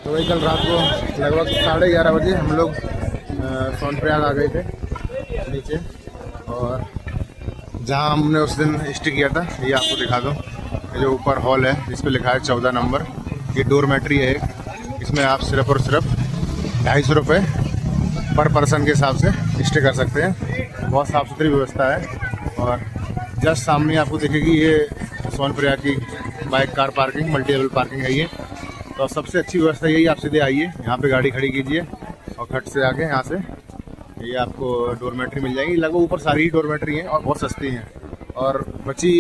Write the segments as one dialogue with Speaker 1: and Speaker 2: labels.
Speaker 1: तो वही कल रात को लगभग 11:30 बजे हम लोग सोनप्रयाग आ गए थे नीचे, और जहाँ हमने उस दिन स्टे किया था ये आपको दिखा दूँ। ये जो ऊपर हॉल है जिस पे लिखा है 14 नंबर, ये डोरमेट्री है एक। इसमें आप सिर्फ और सिर्फ 250 रुपये पर पर्सन के हिसाब से स्टे कर सकते हैं। बहुत साफ़ सुथरी व्यवस्था है। और जस्ट सामने आपको दिखेगी ये सोनप्रयाग की bike car parking, multi level parking है ये। तो सबसे अच्छी व्यवस्था यही, आप सीधे आइए यहाँ पे गाड़ी खड़ी कीजिए और खट से आके यहाँ से ये आपको डोरमेट्री मिल जाएगी। लगभग ऊपर सारी ही डोरमेट्री हैं और बहुत सस्ती हैं। और बची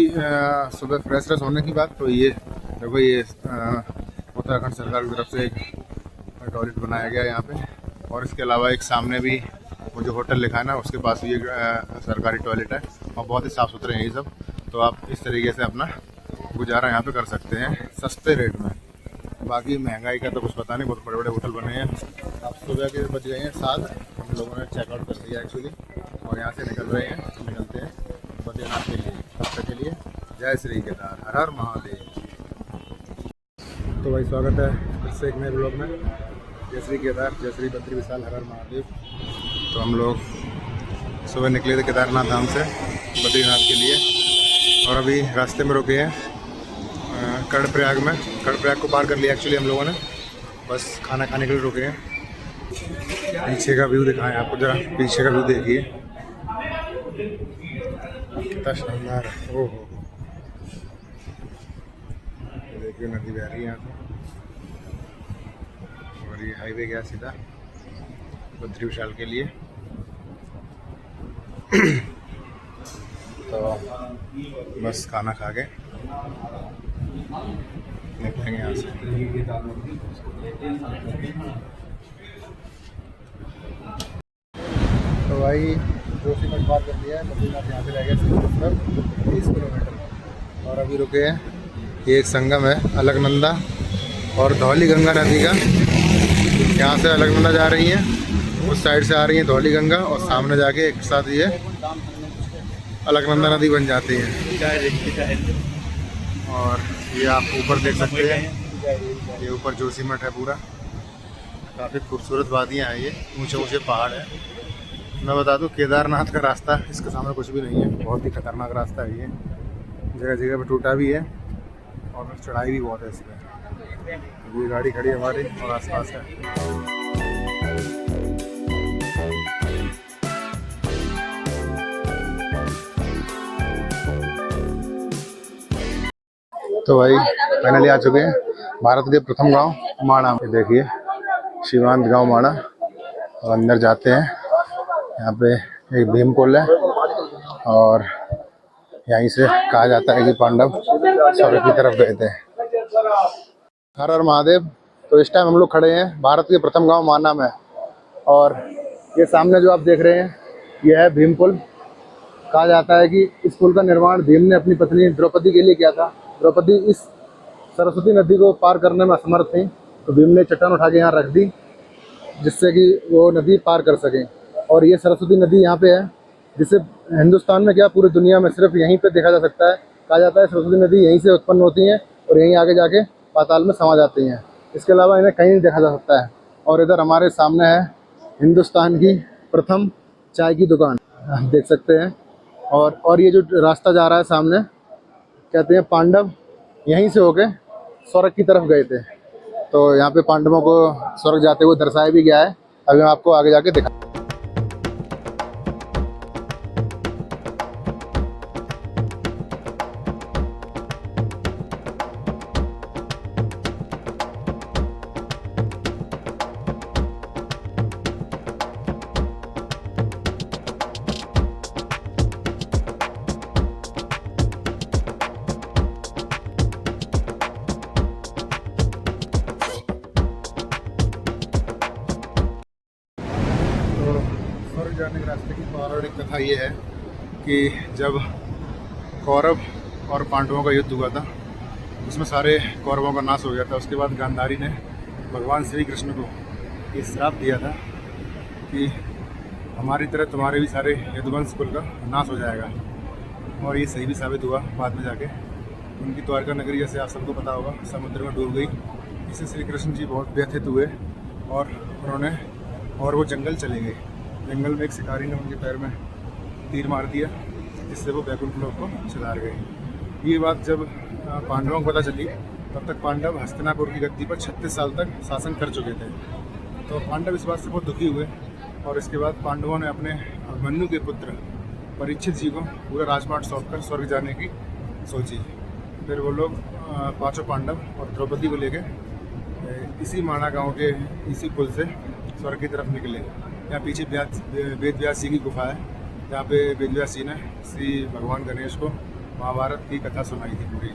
Speaker 1: सुबह फ्रेश होने की बात, तो ये देखो ये उत्तराखंड सरकार की तरफ से एक टॉयलेट बनाया गया है यहाँ पे। और इसके अलावा एक सामने भी वो जो होटल लिखा है ना, उसके पास भी एक सरकारी टॉयलेट है और बहुत ही साफ़ सुथरे हैं ये सब। तो आप इस तरीके से अपना गुजारा यहाँ पे कर सकते हैं सस्ते रेट में। बाकी महंगाई का तो कुछ पता नहीं, बहुत बड़े बड़े होटल बने हैं। अब सुबह के बज गए हैं 7, हम लोगों ने चेकआउट कर दिया एक्चुअली, और यहाँ से निकलते हैं बद्रीनाथ के लिए। तब तक के लिए जय श्री केदार, हर हर महादेव। तो भाई स्वागत है फिर से एक नए ब्लॉग में। जय श्री केदार, जय श्री बद्री विशाल, हर हर महादेव। तो हम लोग सुबह निकले थे केदारनाथ धाम से बद्रीनाथ के लिए, और अभी रास्ते में रुके हैं कर्णप्रयाग में। कर्णप्रयाग को पार कर लिया एक्चुअली हम लोगों ने, बस खाना खाने के लिए रुके हैं। पीछे का व्यू दिखाएं आपको, जरा पीछे का व्यू देखिए, कितना शानदार है। ओहो, देखिए नदी बह रही है यहाँ से, और ये हाईवे गया सीधा बद्री विशाल के लिए। तो बस खाना खा के निकलेंगे यहाँ से। तो भाई जोशीमठ पार कर लिया है, बद्रीनाथ यहाँ से रह गया सिर्फ 30 किलोमीटर। और अभी रुके हैं, ये एक संगम है अलकनंदा और धौली गंगा नदी का। यहाँ से अलकनंदा जा रही है, उस साइड से आ रही है धौली गंगा, और सामने जाके एक साथ ये अलकनंदा नदी बन जाती है। और ये आप ऊपर देख सकते हैं, ये ऊपर जोशीमठ है पूरा। काफ़ी खूबसूरत वादियाँ हैं, ये ऊंचे ऊंचे पहाड़ हैं। मैं बता दूं केदारनाथ का रास्ता इसके सामने कुछ भी नहीं है, बहुत ही खतरनाक रास्ता है ये। जगह जगह पर टूटा भी है और चढ़ाई भी बहुत है इसमें। ये गाड़ी खड़ी हमारी और आसपास है। तो भाई फाइनली आ चुके हैं भारत के प्रथम गांव माणा। देखिए शिवांत गांव माणा, और अंदर जाते हैं। यहाँ पे एक भीमकुंड है, और यहीं से कहा जाता है कि पांडव स्वर्ग की तरफ गए थे। हर हर महादेव। तो इस टाइम हम लोग खड़े हैं भारत के प्रथम गांव माना में, और ये सामने जो आप देख रहे हैं ये है भीमकुंड। कहा जाता है कि इस पुल का निर्माण भीम ने अपनी पत्नी द्रौपदी के लिए किया था। द्रौपदी इस सरस्वती नदी को पार करने में असमर्थ थी, तो भीम ने चट्टान उठा के यहाँ रख दी, जिससे कि वो नदी पार कर सकें। और ये सरस्वती नदी यहाँ पे है, जिसे हिंदुस्तान में क्या पूरी दुनिया में सिर्फ यहीं पे देखा जा सकता है। कहा जाता है सरस्वती नदी यहीं से उत्पन्न होती हैं और यहीं आगे जाके पाताल में समा जाती हैं। इसके अलावा इन्हें कहीं नहीं देखा जा सकता है। और इधर हमारे सामने है हिंदुस्तान की प्रथम चाय की दुकान, आप देख सकते हैं। और ये जो रास्ता जा रहा है सामने, कहते हैं पांडव यहीं से होके स्वर्ग की तरफ गए थे। तो यहाँ पे पांडवों को स्वर्ग जाते हुए दर्शाया भी गया है। अभी मैं आपको आगे जाके दिखा। जाने के रास्ते की पौराणिक कथा ये है कि जब कौरव और पांडवों का युद्ध हुआ था, उसमें सारे कौरवों का नाश हो गया था। उसके बाद गांधारी ने भगवान श्री कृष्ण को ये श्राप दिया था कि हमारी तरह तुम्हारे भी सारे यदुवंश कुल का नाश हो जाएगा। और ये सही भी साबित हुआ बाद में जाके। उनकी द्वारका नगरी, जैसे आप सबको पता होगा, समुद्र में डूब गई। इससे श्री कृष्ण जी बहुत व्यथित हुए और उन्होंने और वो जंगल चले गए। जंगल में एक शिकारी ने उनके पैर में तीर मार दिया, जिससे वो बैकुंठ लोक को सिधार गए। ये बात जब पांडवों को पता चली, तब तक पांडव हस्तिनापुर की गद्दी पर 36 साल तक शासन कर चुके थे। तो पांडव इस बात से बहुत दुखी हुए और इसके बाद पांडवों ने अपने अभिमन्यु के पुत्र परीक्षित जी को पूरा राजपाट सौंपकर स्वर्ग जाने की सोची। फिर वो लोग पांचों पांडव और द्रौपदी को लेके इसी माणा गांव के इसी पुल से स्वर्ग की तरफ निकले। यहाँ पीछे वेद व्यास जी की गुफा है, जहाँ पे वेद व्यास जी ने श्री भगवान गणेश को महाभारत की कथा सुनाई थी पूरी।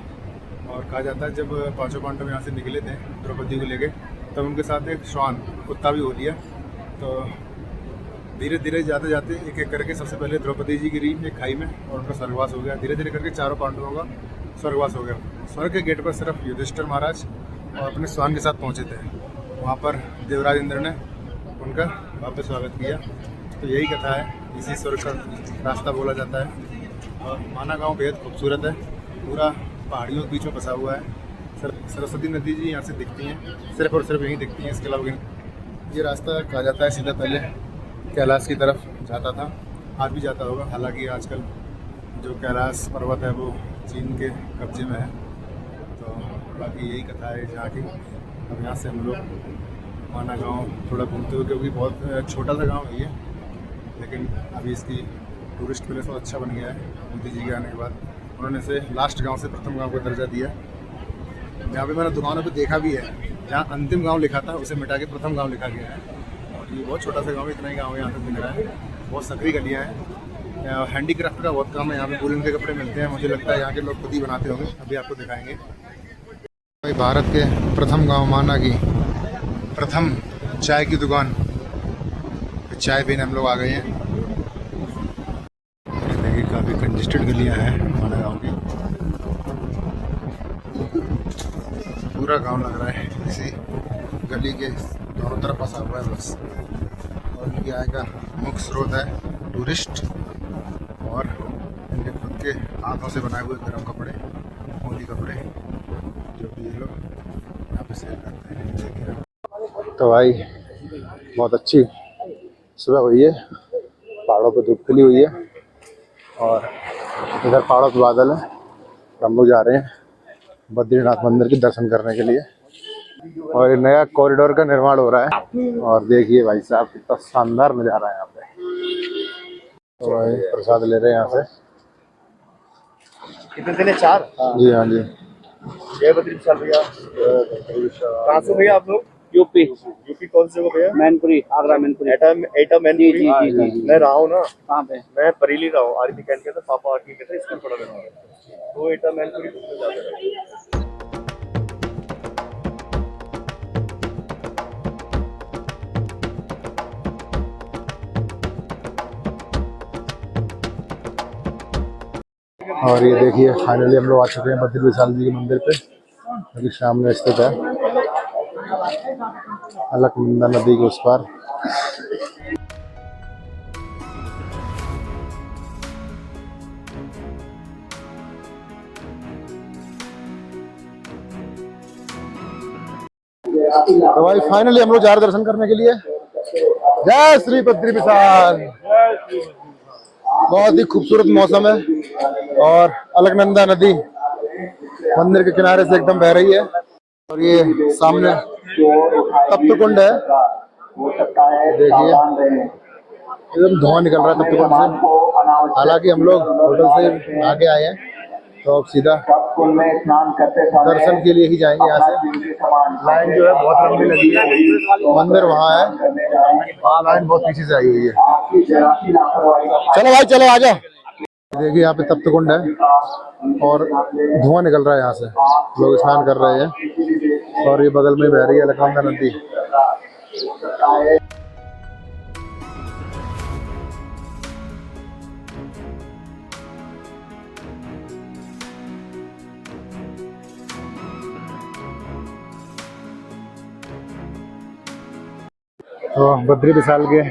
Speaker 1: और कहा जाता है जब पांचों पांडव यहाँ से निकले थे द्रौपदी को लेके, तब उनके साथ एक श्वान कुत्ता भी हो लिया। तो धीरे धीरे जाते जाते एक एक करके सबसे पहले द्रौपदी जी गिरी एक खाई में और उनका स्वर्गवास हो गया। धीरे धीरे करके चारों पांडवों का स्वर्गवास हो गया। स्वर्ग के गेट पर सिर्फ युधिष्ठिर महाराज और अपने स्वान के साथ पहुँचे थे। वहाँ पर देवराज इंद्र ने उनका भव्य स्वागत किया। तो यही कथा है, इसी स्वर्ग का रास्ता बोला जाता है। और माना गाँव बेहद खूबसूरत है, पूरा पहाड़ियों के बीच में बसा हुआ है। सरस्वती नदी जी यहाँ से दिखती हैं, सिर्फ और सिर्फ यहीं दिखती हैं। इसके अलावा ये रास्ता कहा जाता है सीधा पहले कैलाश की तरफ जाता था, आज भी जाता होगा। हालांकि आजकल जो कैलाश पर्वत है वो चीन के कब्जे में है। तो बाकी यही कथा है यहाँ की। अब यहाँ से हम लोग माना गांव थोड़ा घूमते हुए, क्योंकि बहुत छोटा सा गांव है ये, लेकिन अभी इसकी टूरिस्ट प्लेस बहुत अच्छा बन गया है। मोदी जी के आने के बाद उन्होंने इसे लास्ट गांव से प्रथम गांव का दर्जा दिया। जहाँ पे मैंने दुकानों पे देखा भी है, जहाँ अंतिम गांव लिखा था उसे मिटा के प्रथम गांव लिखा गया है। और ये बहुत छोटा सा गांव है, इतना ही गांव है यहाँ तक मिल रहा है। बहुत सकरी गलियाँ हैं, हैंडीक्राफ्ट का बहुत काम है यहाँ पे। वूलन के कपड़े मिलते हैं, मुझे लगता है यहाँ के लोग खुद ही बनाते होंगे, अभी आपको दिखाएंगे। भाई भारत के प्रथम गाँव माना की प्रथम चाय की दुकान, चाय पीने हम लोग आ गए हैं। देखिए काफ़ी कंजेस्टेड गलियाँ हैं माना गाँव की, पूरा गांव लग रहा है इसी गली के दोनों तरफ बसा हुआ है बस। और इनकी आय का मुख्य स्रोत है टूरिस्ट और इनके खुद के हाथों से बनाए हुए गर्म कपड़े, मोदी कपड़े, जो कि ये लोग यहाँ पे सेल करते हैं। देखिए तो भाई बहुत अच्छी सुबह हुई है, पहाड़ों पे धूप खिली हुई है और इधर पहाड़ों पे बादल है। हम लोग जा रहे हैं बद्रीनाथ मंदिर के दर्शन करने के लिए। और ये नया कॉरिडोर का निर्माण हो रहा है और देखिए भाई साहब कितना शानदार नज़ारा है यहाँ पे। तो भाई प्रसाद ले रहे हैं यहाँ से।
Speaker 2: कितने दिन है? 4?
Speaker 1: जी हाँ जी।
Speaker 2: जय बद्री विशाल भैया। कहाँ से भैया आप लोग?
Speaker 3: यूपी।
Speaker 2: यूपी कौन से हो भैया?
Speaker 3: मैनपुरी, आगरा मैनपुरी।
Speaker 2: एटा मैनपुरी।
Speaker 3: जी।
Speaker 2: मैं रहा हूँ ना।
Speaker 3: कहाँ पे?
Speaker 2: मैं बरेली रहा हूँ, आर्मी कैंप के था, पापा आर्मी के थे, स्कूल पढ़ा रहा हूँ। तो एटा मैनपुरी जाते रहे।
Speaker 1: और ये देखिए फाइनली हम लोग आ चुके हैं बद्री विशाल जी के मंदिर पे, जो कि सामने स्थित है अलकनंदा नदी के उस पार। तो भाई फाइनली हम लोग जा रहे दर्शन करने के लिए। जय श्री बद्री विशाल। बहुत ही खूबसूरत मौसम है और अलकनंदा नदी मंदिर के किनारे से एकदम बह रही है। और ये सामने तप्त कुंड है, देखिए एकदम धुआं निकल रहा है तप्त कुंड से। हालांकि हम लोग होटल से आगे आए हैं, तो अब सीधा दर्शन के लिए ही जाएंगे। यहाँ से लाइन जो है बहुत लंबी लगी है, मंदिर वहाँ है, लाइन बहुत पीछे से आई हुई है। चलो भाई चलो आ जाओ। देखिए यहाँ पे तप्त कुंड है और धुआं निकल रहा है, यहाँ से लोग स्नान कर रहे हैं और ये बगल में बह रही है अलकनंदा नदी। तो बद्री विशाल के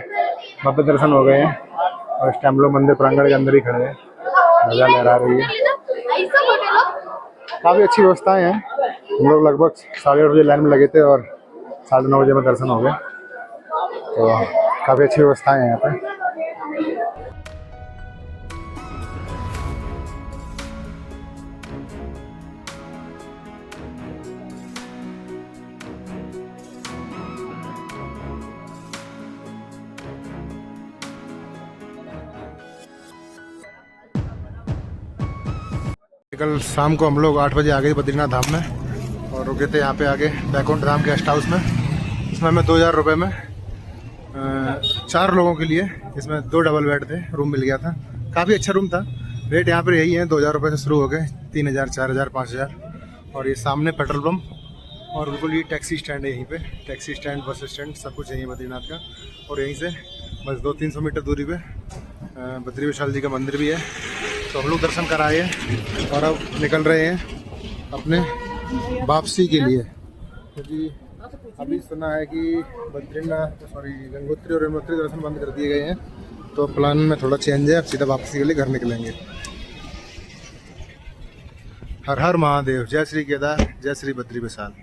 Speaker 1: भव्य दर्शन हो गए हैं और इस टाइम लोग मंदिर प्रांगण के अंदर ही खड़े हैं, मजा लहरा रही है। काफ़ी अच्छी व्यवस्थाएं हैं हम लोग लगभग 8:30 बजे लाइन में लगे थे और 9:30 बजे में दर्शन हो गए। तो काफ़ी अच्छी व्यवस्थाएं हैं यहाँ पे। कल शाम को हम लोग 8 बजे आ गए बद्रीनाथ धाम में और रुके थे यहाँ पे आगे बैकुंठ धाम गेस्ट हाउस में। इसमें हमें 2000 रुपये में 4 लोगों के लिए, इसमें 2 डबल बेड थे, रूम मिल गया था। काफ़ी अच्छा रूम था। रेट यहाँ पर यही है, 2000 रुपये से शुरू हो गए 3000, 4000, 5000। और ये सामने पेट्रोल पम्प और बिल्कुल ये टैक्सी स्टैंड है। यहीं पे टैक्सी स्टैंड, बस स्टैंड सब कुछ यहीं बद्रीनाथ का। और यहीं से बस 200-300 मीटर दूरी पे बद्री विशाल जी का मंदिर भी है। तो हम लोग दर्शन कराए और अब निकल रहे हैं अपने वापसी के लिए, क्योंकि अभी सुना है कि गंगोत्री और यमुनोत्री दर्शन बंद कर दिए गए हैं। तो प्लान में थोड़ा चेंज है, अब सीधा वापसी के लिए घर निकलेंगे। हर हर महादेव, जय श्री केदार, जय श्री बद्री विशाल।